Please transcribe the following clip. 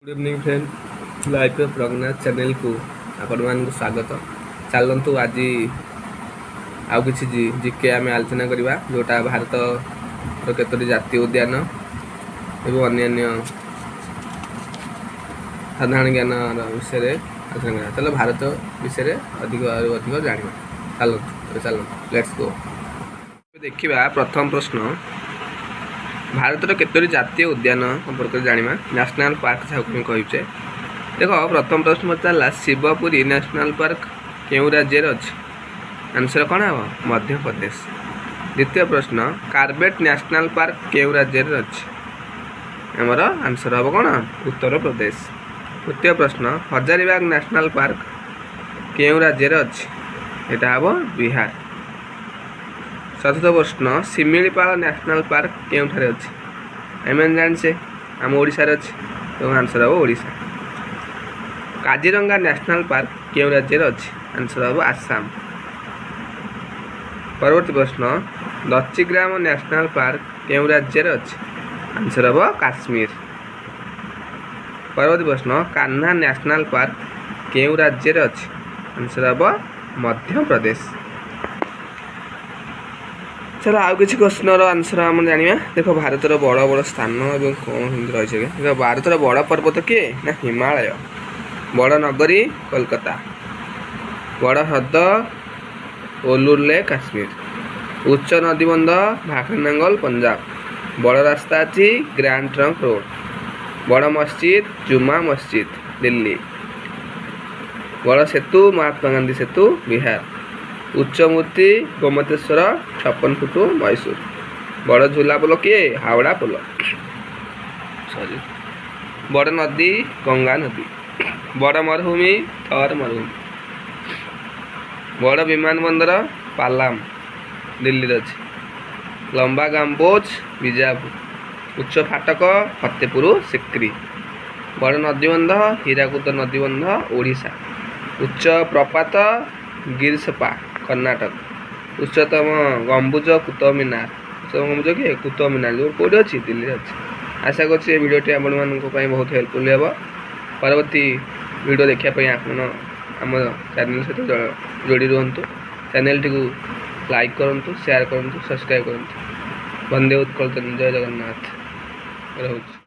Good evening friend life of Raghunath channel को आपण मानक स्वागत। चलतु आज आउ कि जिके आम आलोचना करवा जोटा भारत केतोटी जातीय उद्यान एवं अन्य साधारण ज्ञान विषय आलोचना करवा। चलो भारत विषय अधिक जाना। चलतु लेट्स गो। देखिए प्रथम प्रश्न, भारतर केतोटी जातीय उद्यान संपर्क जाना। नेशनल पार्क जहाँ कहे देख, प्रथम प्रश्न पचारा शिवपुरी नेशनल पार्क क्यों राज्य अच्छी? आंसर कौन हम? मध्य प्रदेश। द्वितीय प्रश्न, कार्बेट नेशनल पार्क क्यों राज्य अच्छी? आमर आंसर हम कौन? उत्तर प्रदेश। तृतीय प्रश्न, हजारीबाग नेशनल पार्क क्यों राज्य अच्छी? यहाँ हम बिहार। चतुर्थ प्रश्न, शिमिलीपाल नेशनल पार्क केउठारे अच्छी? आम जाने आम ओडिशार अच्छी, तो आंसर हम ओडिशा। काजीरंगा नेशनल पार्क क्यों राज्य अच्छी? आंसर हम आसाम। परवर्ती प्रश्न, दच्चीग्राम नेशनल पार्क क्यों राज्य अच्छी? आंसर हम काश्मीर। परवर्ती प्रश्न, कान्हा नेशनल पार्क क्यों राज्य अच्छी? आंसर हम मध्य प्रदेश। चलो आउ किसी क्वेश्चन आंसर आम जाना। देख, भारतर बड़ बड़ स्थान और कौन रही है। भारतर बड़ पर्वत किए ना? हिमालय। बड़ नगरी कोलकाता। बड़ ह्रद ओलुरले काश्मीर। उच्च नदीबंध भाकरनांगल पंजाब। बड़ रास्ता अच्छी ग्रैंड ट्रंक रोड। बड़ मस्जिद जुमा मस्जिद दिल्ली। बड़ सेतु महात्मा गांधी सेतु बिहार। उच्च मूर्ति गोमतेश्वर 56 फुट मैसूर। बड़ झूला पोल किए? हावड़ा पोल। सॉरी। बड़ नदी गंगा नदी। बड़ मरुभूमि थर मरुभूमि। बड़ विमान बंदर पालाम दिल्ली अच्छी। लंबा गाम्बोज बीजापुर। उच्च फाटक फतेपुर सिक्री। बड़ नदीबंध हीराकुद नदीबंध ओडिशा। उच्च प्रपात गिरसपा कर्णाटक। उच्चतम गंबुज कुतुब मीनार। उच्चतम गंबुज किए? कुतुब मीनार जो कौटी अच्छी? दिल्ली अच्छी। आशा कर भिडियोटी आपण बहुत हेल्पफुल हे। परवर्ती वीडियो देखापी आपण आम चैनल सहित जोड़ी रुहतु। चैनल टी लाइक करूँ, शेयर करूँ, सब्सक्राइब करूँ। वंदे उत्कल जय जगन्नाथ। रहुछि।